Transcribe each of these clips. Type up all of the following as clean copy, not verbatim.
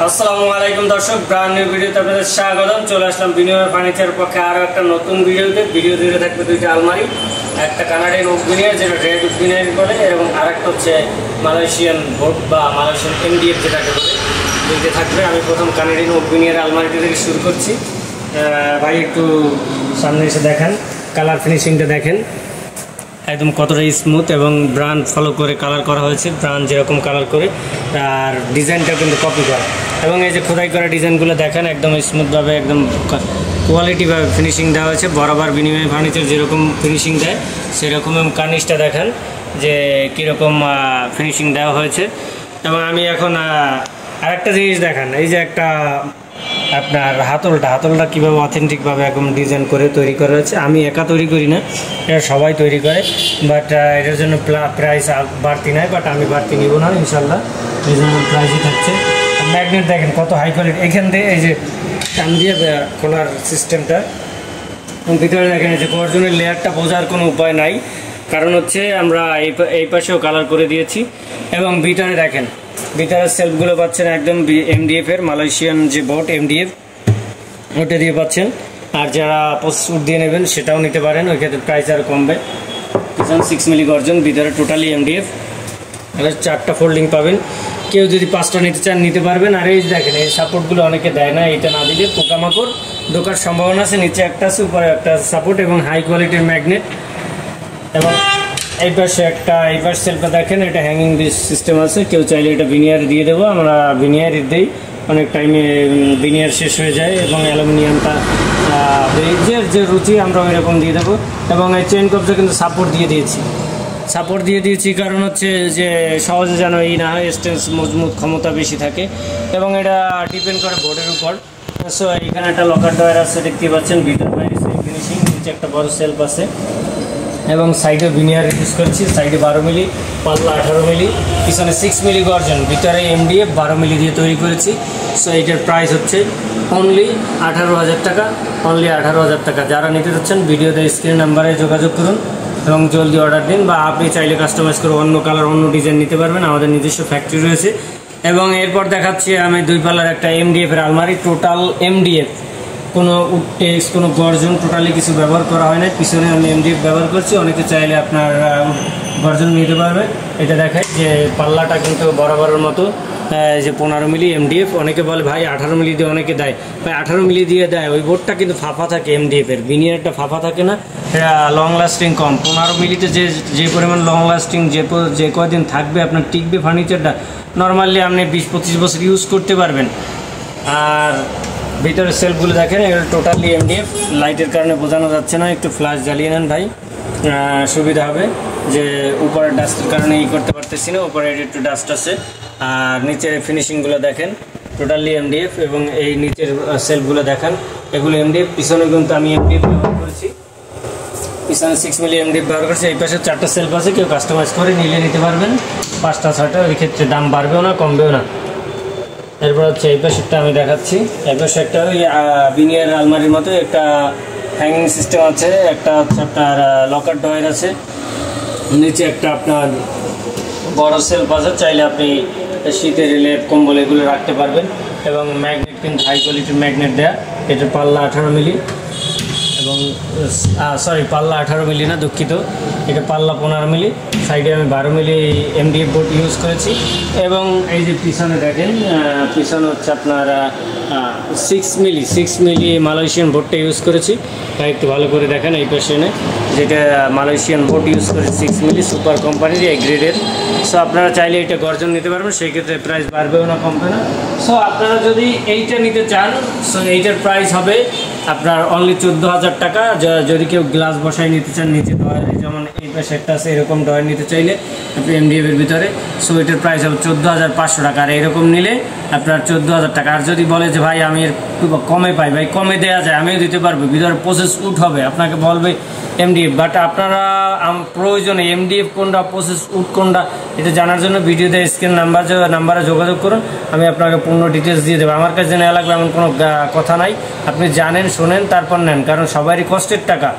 আসসালামু আলাইকুম দর্শক, ব্র্যান্ড নিউ ভিডিওতে আপনাদের স্বাগতম। চলে আসলাম বিনিময় ফার্নিচারের পক্ষে আরও একটা নতুন ভিডিওতে। ভিডিও জুড়ে থাকবে দুইটা আলমারি, একটা কানাডিয়ান উড ভিনিয়ার যেটা রেড উড ভিনিয়ার বলে, এবং আরেকটা হচ্ছে মালয়েশিয়ান বোর্ড বা মালয়েশিয়ান এমডিএফ যেটাকে বলে, দুইটা থাকবে। আমি প্রথম কানাডিয়ান উড ভিনিয়ার আলমারিটা থেকে শুরু করছি। ভাই একটু সামনে এসে দেখান, কালার ফিনিশিংটা দেখেন একদম কতটা স্মুথ এবং ব্র্যান্ড ফলো করে কালার করা হয়েছে, ব্র্যান্ড যেরকম কালার করে, আর ডিজাইনটা কিন্তু কপি করা। এবং এই যে খোদাই করা ডিজাইনগুলো দেখেন একদম স্মুথভাবে, একদম কোয়ালিটিভাবে ফিনিশিং দেওয়া হয়েছে। বরাবর বিনিময় ফার্নিচার যেরকম ফিনিশিং দেয় সেরকম, এবং কার্নিশটা দেখেন যে কীরকম ফিনিশিং দেওয়া হয়েছে। এবং আমি এখন আরেকটা জিনিস দেখান, এই যে একটা আপনার হাতলটা কীভাবে অথেন্টিকভাবে একদম ডিজাইন করে তৈরি করা হয়েছে। আমি একা তৈরি করি না, এটা সবাই তৈরি করে, বাট এটার জন্য প্রাইস বাড়তি নয়, বাট আমি বাড়তি নিব না ইনশাল্লাহ, রিজনেবল প্রাইসই থাকছে। ম্যাগনেট দেখেন কত হাই কোয়ালিটি, এখান থেকে এই যে টান দিয়ে খোলার সিস্টেমটা, ভিতরে দেখেন এই যে গর্জনের লেয়ারটা বোঝার কোনো উপায় নাই, কারণ হচ্ছে আমরা এই পাশেও কালার করে দিয়েছি। এবং ভিতরে দেখেন, ভিতরের সেলফগুলো পাচ্ছেন একদম এমডিএফের, মালয়েশিয়ান যে বোর্ড এমডিএফ ওটা দিয়ে পাচ্ছেন। আর যারা উড দিয়ে নেবেন সেটাও নিতে পারেন, ওই ক্ষেত্রে প্রাইস আর কমবে। 6 মিলি গর্জন, ভিতরে টোটালি এমডিএফ, আর 4টা ফোল্ডিং পাবেন। কেউ যদি 5টা নিতে চান নিতে পারবেন। আর এই দেখেন এই সাপোর্টগুলো অনেকে দেয় না, এটা না দিলে পোকামাকড় ঢোকার সম্ভাবনা আছে। নিচে একটা আছে, উপরে একটা সাপোর্ট, এবং হাই কোয়ালিটির ম্যাগনেট। এবং এই পাশে এই পাশ সেলফটা দেখেন, এটা হ্যাঙ্গিং সিস্টেম আছে, কেউ চাইলে এটা ভিনিয়ার দিয়ে দেবো, আমরা ভিনিয়ার দিই, অনেক টাইমে ভিনিয়ার শেষ হয়ে যায়, এবং অ্যালুমিনিয়ামটা যে রুচি আমরা ওই রকম দিয়ে দেবো। এবং এই চেইন কবজা কিন্তু সাপোর্ট দিয়ে দিয়েছি, কারণ হচ্ছে যে সহজে যেন এই না হয়, স্ট্রেন্থ মজবুত ক্ষমতা বেশি থাকে, এবং এটা ডিপেন্ড করে বোর্ডের উপর। সো এখানে একটা লকার ডয়ার আছে, দেখতে পাচ্ছেন, ভিতর বাইরে ফিনিশিং, নিচে একটা বড় সেলফ আছে, এবং সাইডে ভিনিয়ার ইউজ করছি। সাইডে 12 মিলি, পাল্লা 18 মিলি, পিছনে 6 মিলি গর্জন, ভিতরে এমডিএফ 12 মিলি দিয়ে তৈরি করেছি। সো এইটার প্রাইস হচ্ছে অনলি 18,000 টাকা, অনলি 18,000 টাকা। যারা নিতে চাচ্ছেন ভিডিওতে স্ক্রিন নাম্বারে যোগাযোগ করুন এবং জলদি অর্ডার দিন, বা আপনি চাইলে কাস্টমাইজ করে অন্য কালার অন্য ডিজাইন নিতে পারবেন, আমাদের নিজস্ব ফ্যাক্টরি রয়েছে। এবং এরপর দেখাচ্ছি আমি 2 পাল্লার একটা এমডিএফের আলমারি, টোটাল এমডিএফ, কোনো টেক্স কোনো গর্জন টোটালি কিছু ব্যবহার করা হয় না। পিছনে আমি এমডিএফ ব্যবহার করছি, অনেকে চাইলে আপনার গর্জন নিতে পারবে। এটা দেখায় যে পাল্লাটা কিন্তু বরাবরের মতো, যে 15 মিলি এমডিএফ। অনেকে বলে ভাই 18 মিলি দিয়ে অনেকে দেয়, ভাই 18 মিলি দিয়ে দেয়, ওই বোর্ডটা কিন্তু ফাঁপা থাকে, এমডিএফের ভিনিয়ারটা ফাঁপা থাকে না, এটা লং লাস্টিং কম। 15 মিলিতে যে পরিমাণ লং লাস্টিং, যে কয়দিন থাকবে আপনার টিকবে ফার্নিচারটা, নর্মালি আপনি 20-25 বছর ইউজ করতে পারবেন। আর ভিতরের সেলফগুলো দেখেন, এগুলো টোটালি এমডিএফ, লাইটের কারণে বোঝানো যাচ্ছে না, একটু ফ্ল্যাশ জ্বালিয়ে নেন ভাই, সুবিধা হবে। যে উপরের ডাস্টের কারণে করতে পারতেছি না, উপরে একটু ডাস্ট আছে। আর নিচের ফিনিশিংগুলো দেখেন টোটালি এমডিএফ, এবং এই নিচের সেলফগুলো দেখেন এগুলো এমডিএফ। পিছনে কিন্তু আমি এমডিএফ ব্যবহার করেছি, পিছনে 6 মিলি এমডিএফ ব্যবহার করেছি। এই পাশে 4টা সেলফ আছে, কেউ কাস্টমাইজ করে নিতে পারবেন, 5টা 6টা, ওই ক্ষেত্রে দাম বাড়বেও না কমবেও না। এরপর হচ্ছে এই পাশেরটা আমি দেখাচ্ছি, এই পাশে একটা ওই বিনিয়ার আলমারির মতো একটা হ্যাঙ্গিং সিস্টেম আছে, একটা হচ্ছে আপনার লকার ডয়ার আছে, নিচে একটা আপনার বড় সেলফ আছে, চাইলে আপনি শীতের লেপ কম্বল এগুলো রাখতে পারবেন। এবং ম্যাগনেট কিন্তু হাই কোয়ালিটির ম্যাগনেট দেয়া, এটা পাল্লা 18 মিলি, এবং পাল্লা 18 মিলি না, দুঃখিত, এটা পাল্লা 15 মিলি। সাইডে আমি 12 মিলি এমডিএফ বোর্ড ইউজ করেছি। এবং এই যে পিছনে দেখেন, পিছনে হচ্ছে আপনার 6 মিলি মালয়েশিয়ান বোর্ডটা ইউজ করেছি। তাই একটু ভালো করে দেখেন এই পেছনে, যেটা মালয়েশিয়ান বোর্ড ইউজ করেছি, 6 মিলি সুপার কোম্পানির, এই গ্রেডের। সো আপনারা চাইলে এটা গর্জন নিতে পারবেন, সেই ক্ষেত্রে প্রাইস বাড়বেও না কমবে না। সো আপনারা যদি এইটা নিতে চান, সো এইটার প্রাইস হবে আপনার অনলি 14,000 টাকা। যদি কেউ গ্লাস বসায় নিতে চান, নিচে ডয়ার, যেমন এই পাশে একটা আছে, এরকম ডয়ার নিতে চাইলে আপনি এমডিএফের ভিতরে, সো এটার প্রাইস হবে 14,500 টাকা। আর এরকম নিলে আপনার 14,000 টাকা। আর যদি বলে যে ভাই আমি এর কমে পাই, ভাই কমে দেওয়া যায়, আমিও দিতে পারবো, ভিতরে প্রসেস উড হবে, আপনাকে বলবে এমডিএফ, বাট আপনারা প্রয়োজনে এমডিএফ কোনটা, প্রসেস উড কোনটা, এটা জানার জন্য ভিডিওতে স্ক্রিন নাম্বারে যোগাযোগ করুন, আমি আপনাকে পূর্ণ ডিটেলস দিয়ে দেবো। আমার কাছে নেওয়া লাগবে এমন কোনো কথা নাই, আপনি জানেন, শোনেন, তারপর নেন, কারণ সবারই কষ্টের টাকা।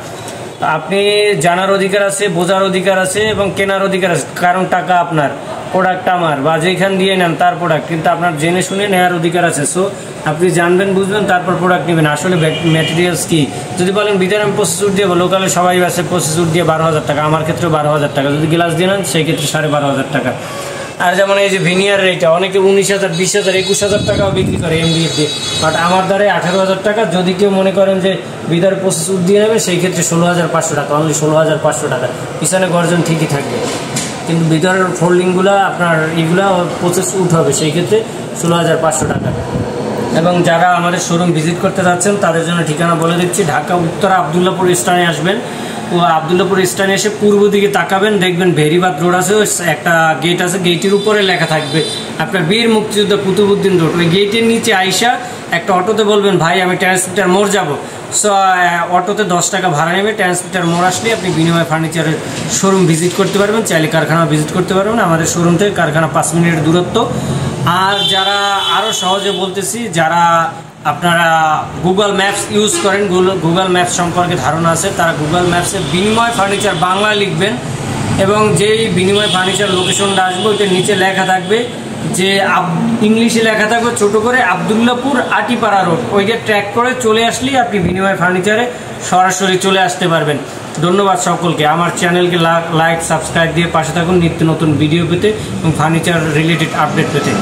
আপনি জানার অধিকার আছে, বোঝার অধিকার আছে, এবং কেনার অধিকার আছে, কারণ টাকা আপনার। প্রোডাক্ট আমার বা যেখান দিয়ে নেন তার প্রোডাক্ট, কিন্তু আপনার জেনে শুনে নেওয়ার অধিকার আছে। সো আপনি জানবেন বুঝবেন তারপর প্রোডাক্ট নেবেন। আসলে ম্যাটেরিয়ালস কি, যদি বলেন ভিতরে আমি প্রসেসর দিয়ে লোকালে সবাই আছে প্রসেসর দিয়ে 12,000 টাকা, আমার ক্ষেত্রে 12,000 টাকা, যদি গ্লাস দিয়ে নেন সেই ক্ষেত্রে 12,500 টাকা। আর যেমন এই যে ভিনিয়ার এইটা অনেকে 19,000, 20,000, 21,000 টাকাও বিক্রি করে এমডিএফ দিয়ে, বাট আমার দ্বারে 18,000 টাকা। যদি কেউ মনে করেন যে ভিতরে প্রসেসর দিয়ে নেবে সেই ক্ষেত্রে 16,500 টাকা, অনলি 16,500 টাকা। পিছনে গর্জন ঠিকই থাকবে, কিন্তু ভিতরের ফোল্ডিংগুলো আপনার এইগুলো প্রসেস উঠ হবে, সেই ক্ষেত্রে 16,500 টাকা। এবং যারা আমাদের শোরুম ভিজিট করতে যাচ্ছেন তাদের জন্য ঠিকানা বলে দিচ্ছি, ঢাকা উত্তরা আবদুল্লাপুর স্থানে আসবেন। ও আবদুল্লাপুর স্থানে এসে পূর্ব দিকে তাকাবেন, দেখবেন ভেরিবাদ রোড আছে, একটা গেট আছে, গেটের উপরে লেখা থাকবে আপনার বীর মুক্তিযোদ্ধা কুতুবুদ্দিন রোড। ওই গেটের নিচে আইসা একটা অটোতে বলবেন ভাই আমি ট্রান্সমিটার মোড় যাবো। সো অটোতে 10 টাকা ভাড়া নেবে। ট্রান্সমিটার মোড় আসলে আপনি বিনিময় ফার্নিচারের শোরুম ভিজিট করতে পারবেন, চাইলে কারখানা ভিজিট করতে পারবেন। আমাদের শোরুম থেকে কারখানা 5 মিনিটের দূরত্ব। আর যারা আরও সহজে বলতেছি, যারা আপনারা গুগল ম্যাপস ইউজ করেন, গুগল ম্যাপস সম্পর্কে ধারণা আছে, তারা গুগল ম্যাপসে বিনিময় ফার্নিচার বাংলা লিখবেন এবং যেই বিনিময় ফার্নিচার লোকেশনটা আসবে ওইটার নিচে লেখা থাকবে যে ইংলিশে লেখা থাকবে ছোট করে আবদুল্লাপুর আটিপাড়া রোড। ওইটা ট্র্যাক করে চলে আসলেই আপনি বিনিময় ফার্নিচারে সরাসরি চলে আসতে পারবেন। ধন্যবাদ সকলকে। আমার চ্যানেলকে লাইক সাবস্ক্রাইব দিয়ে পাশে থাকুন নিত্য নতুন ভিডিও পেতে এবং ফার্নিচার রিলেটেড আপডেট পেতে।